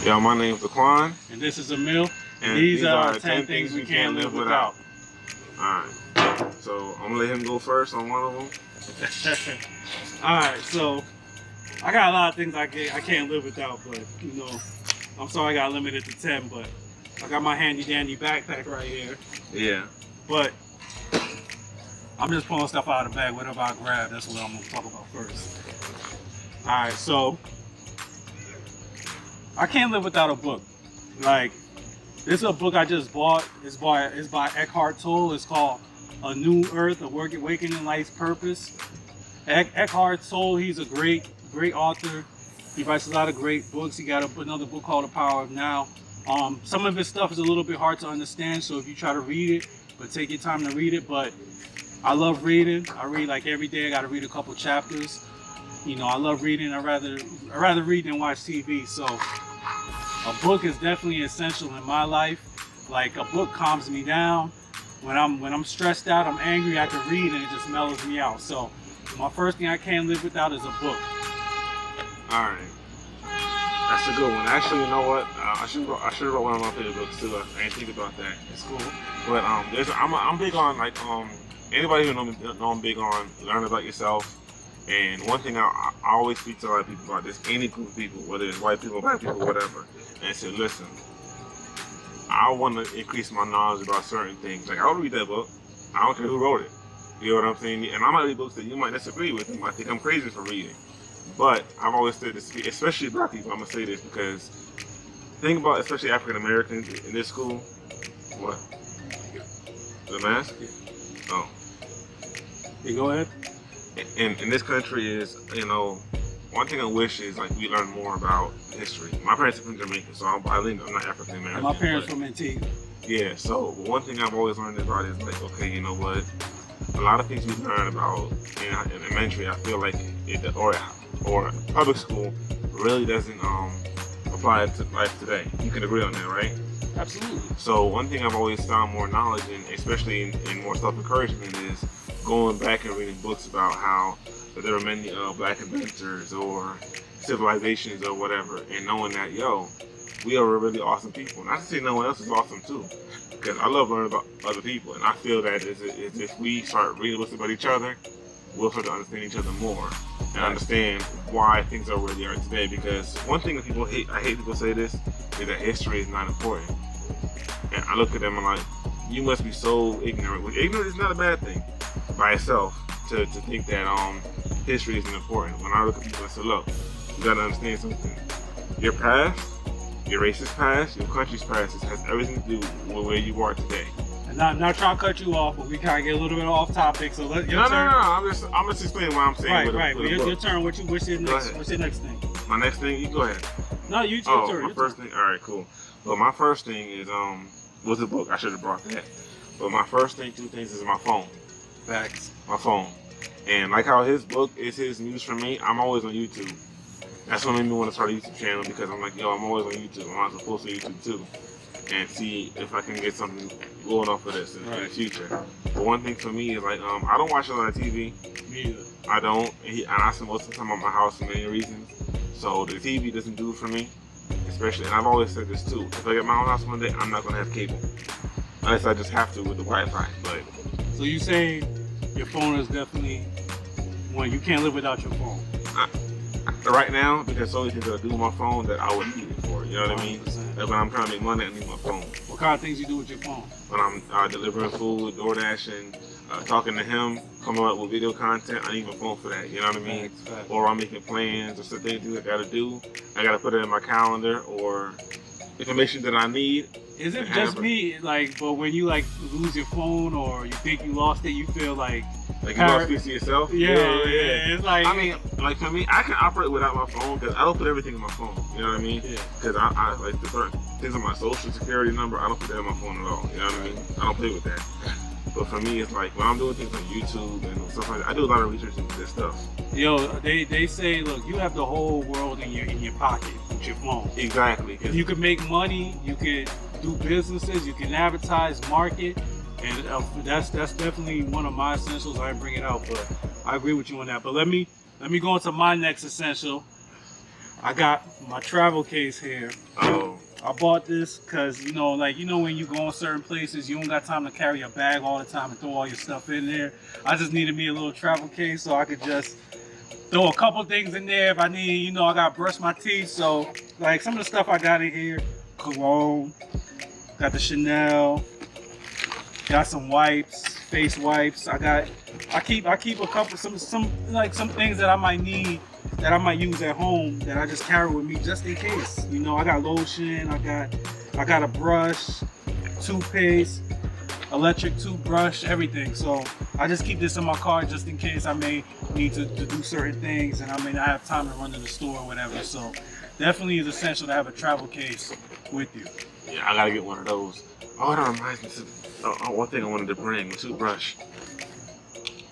Yo, my name's Daquan. And this is Emile. And these are 10 things we can't live without. Alright. So I'm gonna let him go first on one of them. Alright, so I got a lot of things I can't live without, but you know, I'm sorry I got limited to 10, but I got my handy dandy backpack right here. Yeah. But I'm just pulling stuff out of the bag, whatever I grab, that's what I'm gonna talk about first. Alright, so I can't live without a book. Like, this is a book I just bought. It's by Eckhart Tolle. It's called A New Earth, Awakening Life's Purpose. Eckhart Tolle, he's a great author. He writes a lot of great books. He got another book called The Power of Now. Some of his stuff is a little bit hard to understand, so if you try to read it, but take your time to read it. But I love reading. I read like every day. I got to read a couple chapters. You know, I love reading. I rather read than watch TV. So a book is definitely essential in my life. Like, a book calms me down. When I'm stressed out, I'm angry, I can read and it just mellows me out. So my first thing I can't live without is a book. Alright. That's a good one. Actually, you know what? I should have wrote one of my favorite books too. I didn't think about that. It's cool. But I'm big on, like, anybody who knows me know I'm big on learning about yourself. And one thing I always speak to a lot of people about this, any group of people, whether it's white people, black people, whatever, and I said, listen, I want to increase my knowledge about certain things. Like, I'll read that book. I don't care who wrote it. You know what I'm saying? And I might read books that you might disagree with. You might think I'm crazy for reading. But I've always said this, especially black people, I'm going to say this because think about, especially African Americans in this school. What? The mask? Oh. You go ahead. In this country is, you know, one thing I wish is, like, we learn more about history. My parents are from Jamaica, so I'm bilingual. I'm not African American. My parents from Antigua. Yeah, so one thing I've always learned about is, like, okay, you know what? A lot of things we learn about in elementary, I feel like or public school really doesn't apply to life today. You can agree on that, right? Absolutely. So one thing I've always found more knowledge in, especially in more self-encouragement, is going back and reading books about how there were many black inventors or civilizations or whatever, and knowing that, yo, we are really awesome people. Not to say no one else is awesome too, because I love learning about other people, and I feel that if we start reading books about each other, we'll start to understand each other more and understand why things are where they are today. Because one thing that people hate, I hate people say this, is that history is not important. And I look at them and I'm like, you must be so ignorant. Well, ignorant is not a bad thing by itself, to think that history isn't important. When I look at people, I say, look, you gotta understand something. Your past, your racist past, your country's past, has everything to do with where you are today. And not trying to cut you off, but we kind of get a little bit off topic. So let your turn. No. I'm just explaining what I'm saying. Right. Your turn. What's your next thing? My next thing, you go ahead. No, your turn. My first thing. All right, cool. Well, my first thing is was a book. I should have brought that. But my first thing, two things, is my phone. Facts. My phone. And like how his book is his news for me, I'm always on YouTube. That's what made me want to start a YouTube channel, because I'm like, yo, I'm always on YouTube. I might as well post on YouTube too, and see if I can get something going off of this in the future. But one thing for me is, like, I don't watch a lot of TV. Me either. I don't. And I spend most of the time at my house for many reasons. So the TV doesn't do it for me, especially. And I've always said this too. If I get my own house one day, I'm not gonna have cable, unless I just have to with the Wi-Fi. But so you saying your phone is definitely one you can't live without your phone? Right now, because there's so many things that I do with my phone that I would need it for. You know what I mean? Like when I'm trying to make money, I need my phone. What kind of things you do with your phone? When I'm delivering food, DoorDashing, talking to him, coming up with video content, I need my phone for that. You know what I mean? Facts. Or I'm making plans or certain things I gotta do. I gotta put it in my calendar, or information that I need. Is it just me, like, but when you like lose your phone or you think you lost it, you feel like you lost peace to yourself? Yeah. It's like, I mean, like, for me, I can operate without my phone, because I don't put everything in my phone. You know what I mean? Yeah. Because I like the certain things on my social security number, I don't put that in my phone at all. You know what I mean? I don't play with that. But for me, it's like when I'm doing things on YouTube and stuff like that, I do a lot of research into this stuff. Yo, they say, look, you have the whole world in your pocket with your phone. Exactly. You can make money, you can do businesses, you can advertise, market, and that's definitely one of my essentials. I didn't bring it out, but I agree with you on that. But let me go into my next essential. I got my travel case here. Oh, I bought this because, when you go in certain places, you don't got time to carry a bag all the time and throw all your stuff in there. I just needed me a little travel case so I could just throw a couple things in there if I need. I got to brush my teeth. So, like, some of the stuff I got in here, cologne, got the Chanel, got some wipes, face wipes. I keep a couple, some things that I might need, that I might use at home, that I just carry with me just in case. I got lotion, I got a brush, toothpaste, electric toothbrush, everything. So I just keep this in my car just in case I may need to do certain things and I may not have time to run to the store or whatever. So definitely is essential to have a travel case with you. yeah, I gotta get one of those. Oh, that reminds me of one thing I wanted to bring, a toothbrush.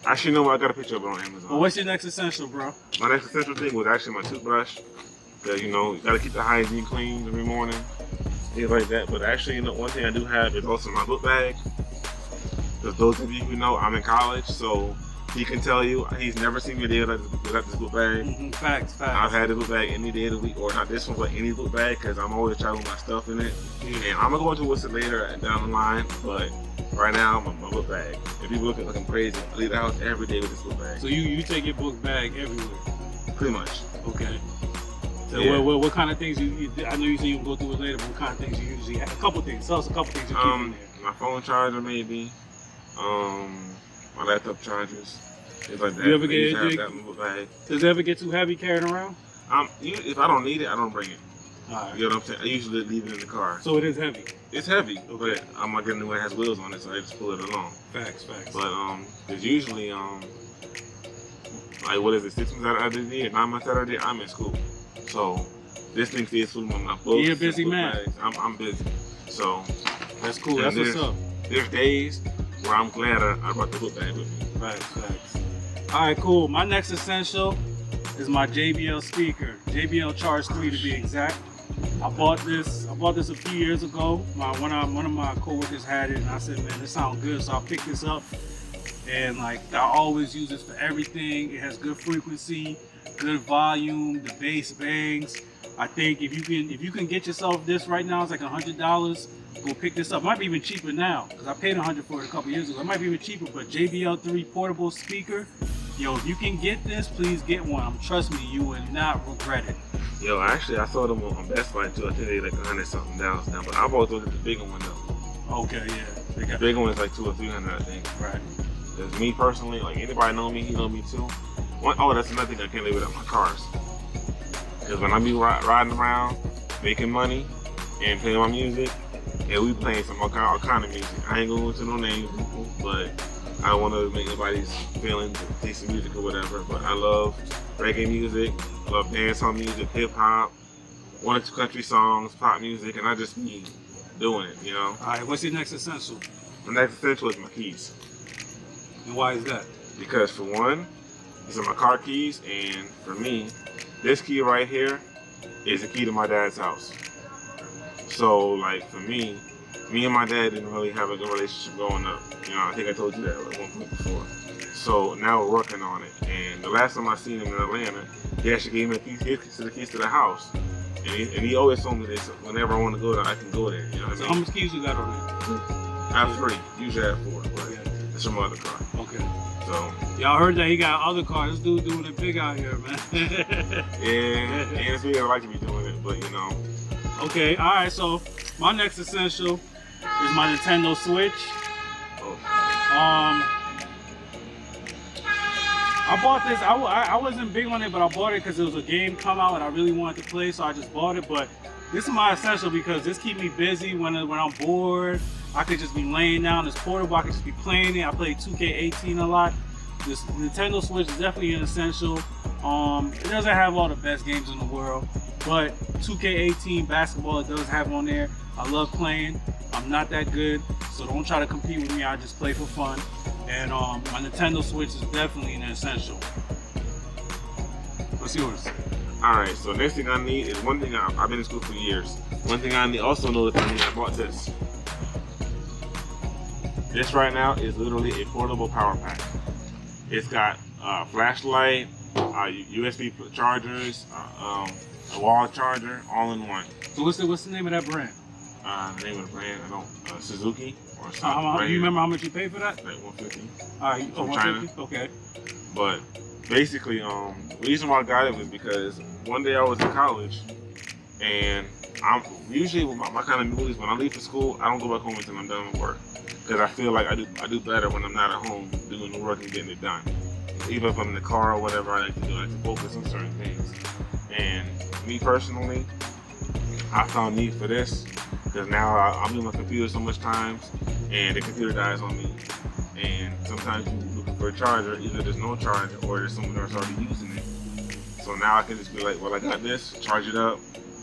Actually, no, I got a picture of it on Amazon. Well, what's your next essential, bro? My next essential thing was actually my toothbrush. Because, you gotta keep the hygiene clean every morning, things like that. But actually, one thing I do have is also my book bag. Because those of you who know, I'm in college, so he can tell you he's never seen me a day without this book bag. Facts. I've had this book bag any day of the week, or not this one, but any book bag, because I'm always traveling with my stuff in it. And I'm gonna go into it later down the line, but right now, my book bag. If people look at like I'm crazy, I leave the house every day with this book bag. So you take your book bag everywhere? Pretty much. Okay. So Yeah. what kind of things you I know you said you can go through it later, but what kind of things you usually have? A couple things. Tell us a couple things you keep in there. My phone charger maybe. My laptop chargers. Things like that. You ever I usually get have that in my book bag. Does it ever get too heavy carrying around? If I don't need it, I don't bring it. Alright. You know what I'm saying? I usually leave it in the car. So it is heavy. It's heavy, but I'm not getting the one that has wheels on it, so I just pull it along. Facts. But there's usually like what is it, 6 months out of the year, 9 months out of the year, I'm in school. So this thing stays full of my books. You're a busy book man. bags. I'm busy. So That's cool. That's what's up. there's days where I'm glad I brought the book bag with me. Facts. Alright, cool. My next essential is my JBL speaker. JBL Charge 3 to be exact. I bought this a few years ago. One of my coworkers had it and I said, man, this sounds good. So I picked this up and I always use this for everything. It has good frequency, good volume, the bass bangs. I think if you can get yourself this right now, it's like $100. Go pick this up. Might be even cheaper now because I paid $100 for it a couple years ago. It might be even cheaper, but JBL 3 portable speaker. Yo, if you can get this, please get one. Trust me, you will not regret it. Yo, actually, I saw them on Best Buy too. I think they like $100-something now. But I've always looked at the bigger one though. Okay, yeah. The bigger one is like $200 or $300, I think. Right. Because me personally, like anybody know me, he know me too. That's another thing I can't live without my cars. Because when I be riding around, making money, and playing my music, and we playing some all kind of music. I ain't going to no names, but I don't want to make nobody's feelings taste of music or whatever. But I love reggae music, I love dancehall music, hip hop, 1 or 2 country songs, pop music, and I just be doing it, All right, what's your next essential? The next essential is my keys. And why is that? Because for one, these are my car keys, and for me, this key right here is the key to my dad's house. So like for me and my dad didn't really have a good relationship growing up. I think I told you that at one point before. So now we're working on it. And the last time I seen him in Atlanta, he actually gave me the keys to the house. And he always told me this, whenever I want to go there, I can go there. You know what I So mean? how much keys you got on there? I have 3. Usually I have 4, but that's from my other car. Okay. So Y'all heard that he got other cars. This dude doing it big out here, man. yeah, and it's me I like to be doing it, but Okay, all right. So my next essential is my Nintendo Switch. I bought this. I wasn't big on it, but I bought it because it was a game come out and I really wanted to play, so I just bought it. But this is my essential because this keeps me busy when I'm bored. I could just be laying down. It's portable. I could just be playing it. I play 2K18 a lot. This Nintendo Switch is definitely an essential. It doesn't have all the best games in the world, but 2K18 basketball it does have on there. I love playing. I'm not that good, so don't try to compete with me. I just play for fun. And my Nintendo Switch is definitely an essential. What's yours? Alright, so next thing I need is one thing I've been in school for years. One thing I also know that I need, I bought this. This right now is literally a portable power pack. It's got flashlight, USB chargers, a wall charger, all in one. So what's the name of that brand? The name of the brand, I don't, Suzuki or something. You remember how much you paid for that? Like 150. All right, From 150? China. Okay. But basically, the reason why I got it was because one day I was in college, and I'm usually with my kind of movies, when I leave for school, I don't go back home until I'm done with work, because I feel like I do better when I'm not at home doing the work and getting it done. Even if I'm in the car or whatever, I like to do. I like to focus on certain things. And me personally, I found need for this because now I'm in my computer so much times, and the computer dies on me. And sometimes you looking for a charger, either there's no charger or there's someone that's already using it. So now I can just be like, well, I got this, charge it up.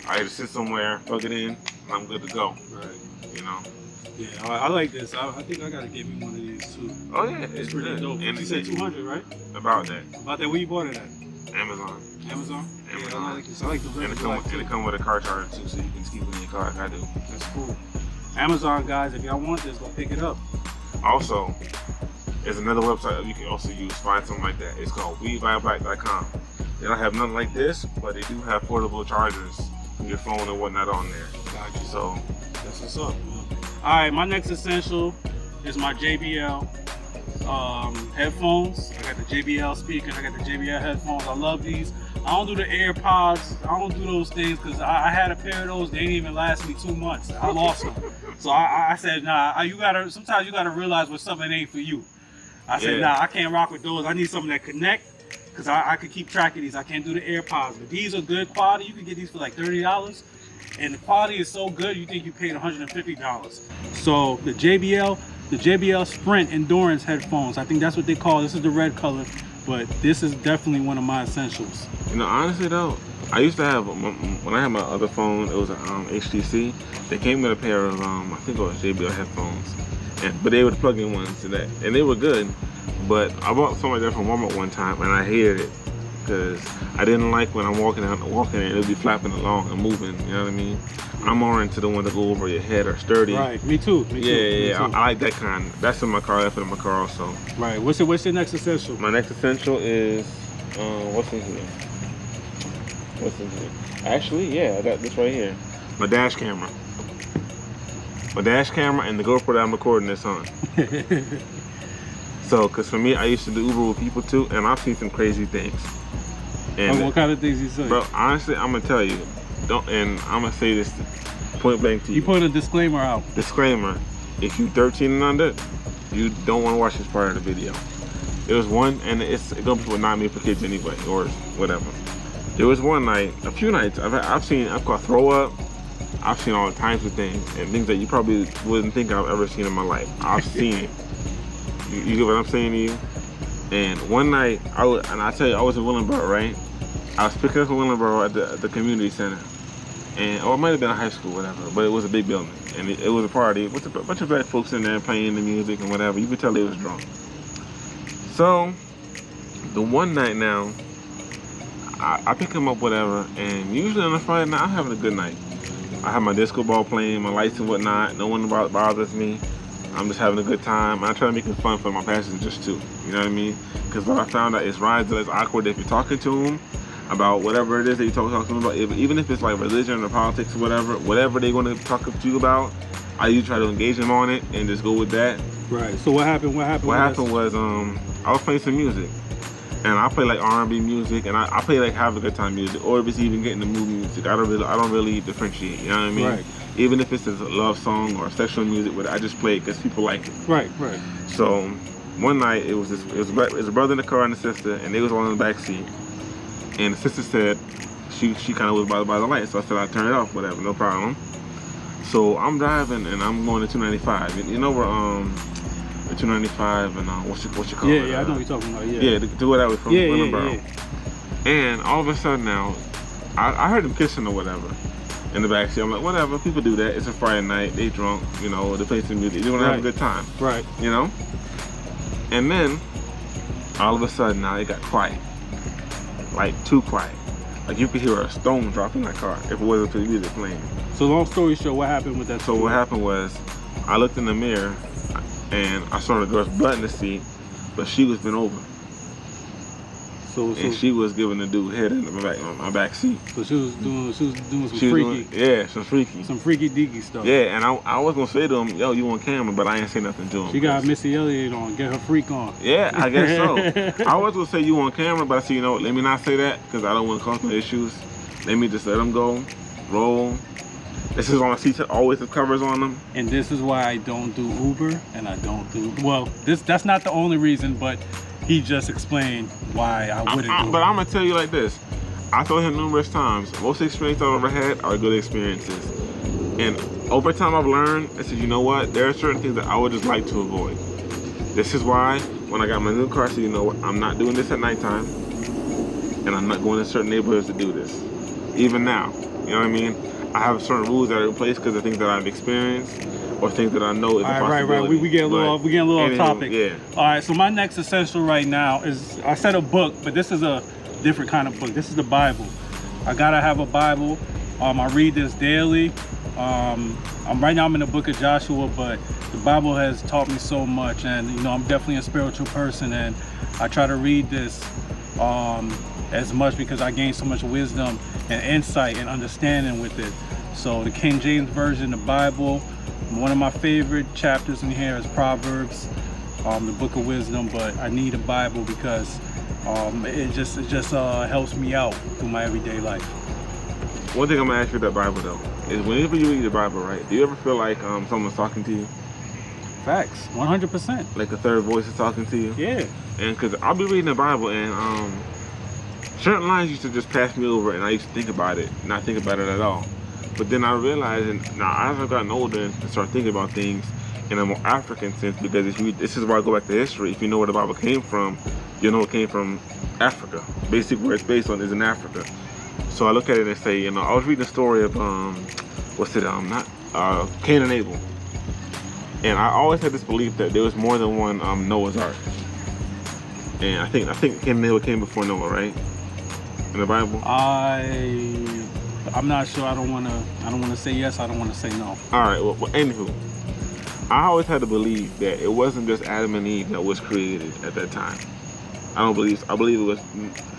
I had to sit somewhere, plug it in, and I'm good to go. Right. You know. Yeah, I like this. I think I gotta get me one of these too. Oh yeah, It's pretty good. dope. And You said 200, right? About that. About that, where you bought it at? Amazon. Amazon? Yeah, Amazon. I like this. I like the And it come with a car charger too, so you can just keep it in your car like I do. That's cool. Amazon guys, if y'all want this, go pick it up. Also, there's another website that you can also use, find something like that. It's called WeBuyBlack.com. They don't have nothing like this, but they do have portable chargers for your phone and whatnot on there. Gotcha. So That's what's up. All right, my next essential is my JBL headphones. I got the JBL speakers. I got the JBL headphones. I love these. I don't do the AirPods. I don't do those things because I had a pair of those. They didn't even last me 2 months. I lost them. So I said, nah. Sometimes you gotta realize when something ain't for you. I said, nah, I can't rock with those. I need something that connect because I could keep track of these. I can't do the AirPods, but these are good quality. You can get these for like $30. And the quality is so good, you think you paid $150. So the JBL Sprint Endurance headphones, I think that's what they call it. This is the red color, but this is definitely one of my essentials. you know, honestly though, I used to have when I had my other phone, it was a HTC. They came with a pair of I think it was JBL headphones, but they were the plug-in ones to that, and they were good. But I bought something like that from Walmart one time, and I hated it because I didn't like when I'm walking and it would be flapping along and moving. You know what I mean? I'm more into the ones that go over your head or sturdy. Right, me too. Yeah. I like that kind. That's in my car. I put in my car also. Right. What's your next essential? My next essential is what's in here? Actually, yeah, I got this right here. My dash camera. My dash camera and the GoPro that I'm recording this on. So, cause for me, I used to do Uber with people too, and I've seen some crazy things. And what kind of things you say? Bro, honestly, I'm gonna tell you, and I'm gonna say this point blank to you. You put a disclaimer out. Disclaimer: if you 13 and under, you don't want to watch this part of the video. There was one, and it's gonna be not made for kids anyway, or whatever. There was one night, a few nights, I've caught throw up. I've seen all kinds of things, and things that you probably wouldn't think I've ever seen in my life. I've seen it. You get what I'm saying to you? And one night, I tell you, I was in Willenboro, right? I was picking up in Willenboro at the community center, or it might have been a high school, whatever. But it was a big building, and it was a party with a bunch of black folks in there playing the music and whatever. You could tell they was drunk. So, the one night now, I pick him up, whatever, and usually on a Friday night, I'm having a good night. I have my disco ball playing, my lights and whatnot. No one bothers me. I'm just having a good time. And I try to make it fun for my passengers too. You know what I mean? Because what I found out is rides that it's awkward if you're talking to them about whatever it is that you talk to them about. Even if it's like religion or politics or whatever they're going to talk to you about, I usually try to engage them on it and just go with that. Right. So what happened? What happened was I was playing some music. And I play like R&B music, and I play like have a good time music, or if it's even getting the movie music. I don't really differentiate. You know what I mean? Right. Even if it's a love song or sexual music, I just play it because people like it. Right. So one night it was a brother in the car and a sister, and they was all in the back seat. And the sister said she kind of was by the light, so I said I'd turn it off, whatever, no problem. So I'm driving and I'm going to 295. You know where 295 and what you call it? Yeah, I know what you're talking about. Yeah, to do it that way from Willenboro. Yeah. And all of a sudden now, I heard them kissing or whatever in the backseat. I'm like, whatever, people do that. It's a Friday night, they drunk, you know, they play some music, they want to have a good time. Right. You know? And then, all of a sudden now, it got quiet. Like, too quiet. Like, you could hear a stone drop in that car if it wasn't for the music playing. So long story short, what happened with that? So what happened was, I looked in the mirror, and I saw the girl's butt in the seat, but she was bent over. and she was giving the dude head in my back seat. So she was doing some freaky deaky stuff. Yeah, and I was gonna say to him, yo, you on camera, but I ain't say nothing to him. She got Missy Elliott on, get her freak on. Yeah, I guess so. I was gonna say you on camera, but I said, you know what, let me not say that because I don't want to cause no issues. Let me just let them go, roll. This is on the seats that always have covers on them. And this is why I don't do Uber, and I don't do, well, that's not the only reason, but he just explained why I wouldn't do it. But I'm gonna tell you like this. I told him numerous times, most experiences I've ever had are good experiences. And over time I've learned, I said, you know what, there are certain things that I would just like to avoid. This is why when I got my new car, I said, you know what, I'm not doing this at nighttime, and I'm not going to certain neighborhoods to do this. Even now, you know what I mean? I have certain rules that are in place because of things that I've experienced or things that I know is a possibility. Right. We get a little off topic. Yeah. All right, so my next essential right now is, I said a book, but this is a different kind of book. This is the Bible. I gotta have a Bible. I read this daily. Right now I'm in the book of Joshua, but the Bible has taught me so much, and you know, I'm definitely a spiritual person, and I try to read this as much because I gain so much wisdom and insight and understanding with it. So the King James Version, the Bible, one of my favorite chapters in here is Proverbs, the book of wisdom, but I need a Bible because it just helps me out through my everyday life. One thing I'm gonna ask you about Bible though is whenever you read the Bible, right? Do you ever feel like someone's talking to you? Facts, 100%. Like a third voice is talking to you? Yeah. And because I'll be reading the Bible and certain lines used to just pass me over, and I used to think about it, not think about it at all. But then I realized, and now as I've gotten older and start thinking about things in a more African sense, because this is why I go back to history. If you know where the Bible came from, you know it came from Africa. Basically, where it's based on is in Africa. So I look at it and say, you know, I was reading the story of Cain and Abel, and I always had this belief that there was more than one Noah's Ark. And I think Cain and Abel came before Noah, right? In the Bible. I'm not sure. I don't want to say yes. I don't want to say no. All right. Well, anywho, I always had to believe that it wasn't just Adam and Eve that was created at that time. I believe it was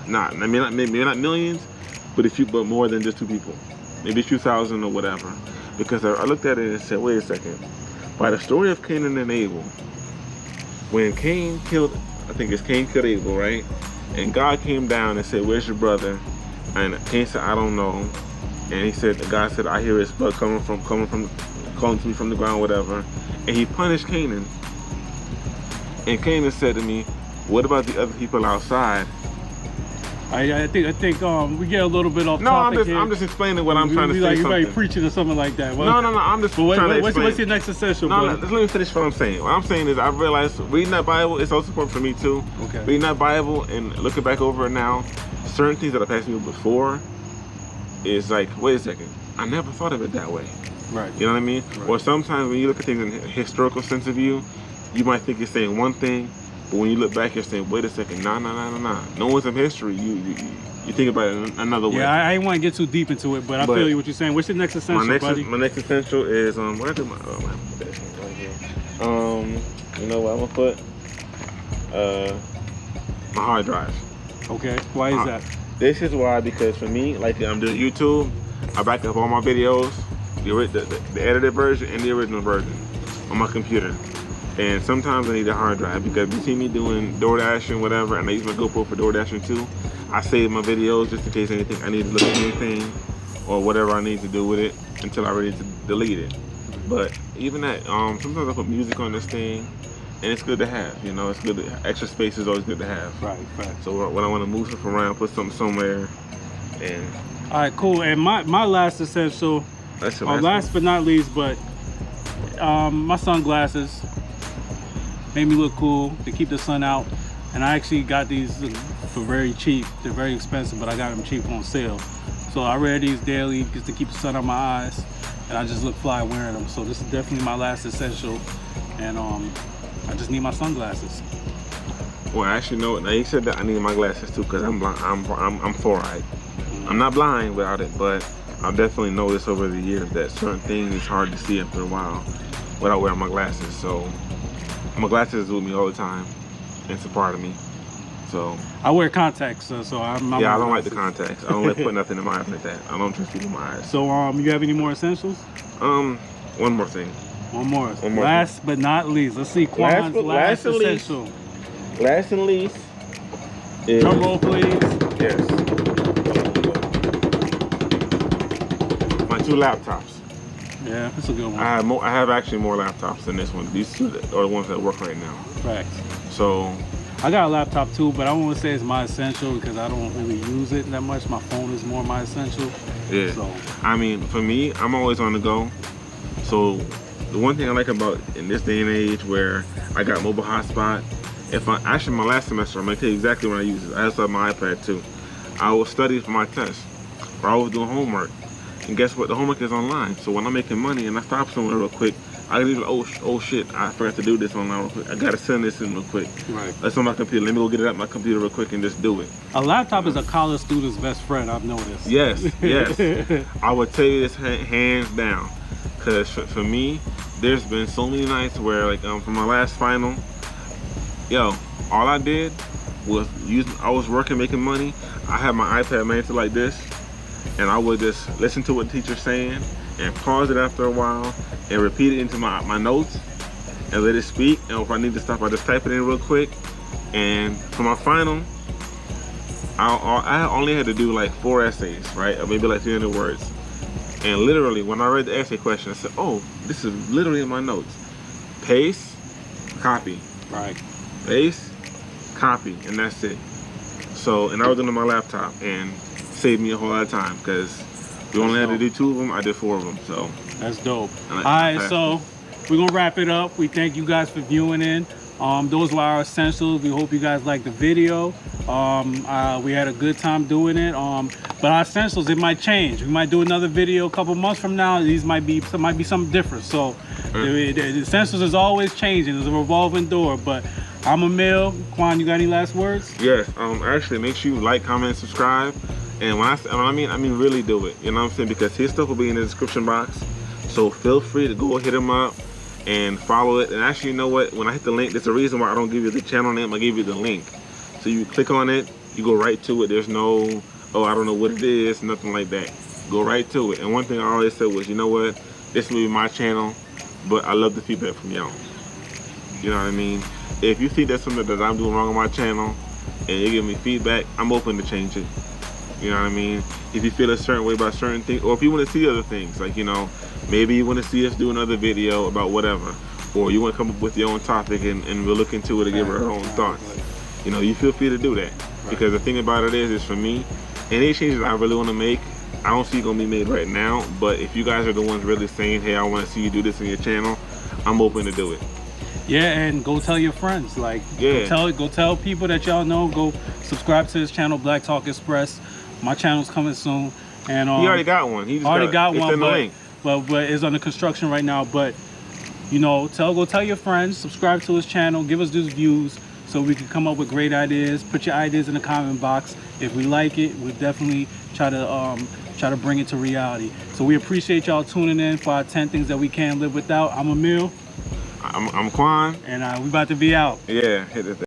not. I mean, maybe not millions, but more than just two people, maybe a few thousand or whatever. Because I looked at it and said, wait a second. By the story of Cain and Abel, when Cain killed Abel, right? And God came down and said, where's your brother? And Cain said, I don't know. And God said, I hear his blood calling to me from the ground, whatever. And he punished Canaan. And Canaan said to me, what about the other people outside? I think we get a little bit off topic. I'm just explaining what I'm trying to say. Like you're like preaching or something like that. No, I'm just trying to explain. What's your next essential? Let me finish what I'm saying. What I'm saying is I've realized reading that Bible is also important for me too. Okay. Reading that Bible and looking back over it now, certain things that have passed me before is like, wait a second, I never thought of it that way. Right. You know what I mean? Right. Or sometimes when you look at things in a historical sense of view, you might think you're saying one thing, but when you look back, you're saying, wait a second, nah. Knowing some history, you think about it another way. Yeah, I ain't want to get too deep into it, but I feel you what you're saying. What's your next essential, buddy? My next essential is where I do my right here. You know what I'm gonna put? My hard drive. Okay. Why is that? This is why, because for me, like I'm doing YouTube, I back up all my videos, the edited version and the original version on my computer. And sometimes I need a hard drive because you see me doing DoorDash and whatever, and I use my GoPro for DoorDashing too. I save my videos just in case I need to look at anything or whatever I need to do with it until I'm ready to delete it. But even that, sometimes I put music on this thing, and it's good to have. You know, it's good. Extra space is always good to have. Right. So when I want to move stuff around, put something somewhere, and. All right, cool. And my last essential, last but not least, but my sunglasses made me look cool to keep the sun out. And I actually got these for very cheap. They're very expensive, but I got them cheap on sale. So I wear these daily just to keep the sun out my eyes, and I just look fly wearing them. So this is definitely my last essential, and I just need my sunglasses. Well, actually, no. Now you said that I need my glasses too, cause I'm blind. I'm four-eyed. I'm not blind without it, but I've definitely noticed over the years that certain things is hard to see after a while without wearing my glasses. So my glasses is with me all the time. It's a part of me. So I wear contacts, so I'm yeah, I don't like the contacts. I don't like put nothing in my eyes like that. I don't trust people in my eyes. So you have any more essentials? One more thing. One more. One more Last thing. but not least, let's see Quan's last and least. essential. Last and least is, Drum roll, please. yes, my 2 laptops. Yeah, that's a good one. I have actually more laptops than this one. These 2 are the ones that work right now. Right. So I got a laptop too, but I don't want to say it's my essential because I don't really use it that much. My phone is more my essential. yeah, So I mean, for me, I'm always on the go. So the one thing I like about in this day and age where I got mobile hotspot, actually my last semester, I'm gonna tell you exactly when I use it. I also have my iPad too. I will study for my test, or I was doing homework, and guess what? The homework is online. So when I'm making money and I stop somewhere real quick, I can do, oh shit, I forgot to do this online real quick. I gotta send this in real quick. right. That's on my computer. Let me go get it out my computer real quick and just do it. A laptop is a college student's best friend. I've noticed. Yes, yes. I would tell you this hands down, because for me, there's been so many nights where, like, for my last final, yo, all I did was I was working, making money. I had my iPad mounted like this, and I would just listen to what the teacher's saying and pause it after a while and repeat it into my notes and let it speak. And if I need to stop, I just type it in real quick. And for my final, I only had to do like 4 essays, right? Or maybe like 300 words. And literally, when I read the essay question, I said, oh, this is literally in my notes. Paste, copy. Right. Paste, copy, and that's it. So, and I was doing it on my laptop, and saved me a whole lot of time, because we only had to do 2 of them, I did 4 of them, so. That's dope. All right, so we're gonna wrap it up. We thank you guys for viewing in. Those were our essentials. We hope you guys liked the video. We had a good time doing it. But our essentials, it might change. We might do another video a couple months from now. These might be something different. So the essentials is always changing. It's a revolving door. But I'm Emile. Quan, you got any last words? Yes. Actually, make sure you like, comment, and subscribe. And when I mean really do it. You know what I'm saying? Because his stuff will be in the description box. So feel free to go hit him up and follow it. And actually, you know what? When I hit the link, there's a reason why I don't give you the channel name. I give you the link. So you click on it, you go right to it. There's no, oh, I don't know what it is, nothing like that. Go right to it. And one thing I always said was, you know what? This will be my channel, but I love the feedback from y'all. You know what I mean? If you think there's something that I'm doing wrong on my channel and you give me feedback, I'm open to change it. You know what I mean? If you feel a certain way about certain things, or if you want to see other things, like, you know, maybe you want to see us do another video about whatever, or you want to come up with your own topic and we'll look into it and give our own thoughts. You know, you feel free to do that. Because the thing about it is for me, any changes I really want to make, I don't see going to be made right now, but if you guys are the ones really saying, hey, I want to see you do this in your channel, I'm open to do it. Yeah, and go tell your friends. Like, yeah. go tell people that y'all know. Go subscribe to his channel, Black Talk Express. My channel's coming soon, and he already got one. He just already got it's one, in the link. but it's under construction right now. But you know, go tell your friends, subscribe to his channel, give us those views, so we can come up with great ideas. Put your ideas in the comment box. If we like it, we'll definitely try to bring it to reality. So we appreciate y'all tuning in for our 10 things that we can't live without. I'm Emile. I'm Quan. And we about to be out. Yeah, hit it.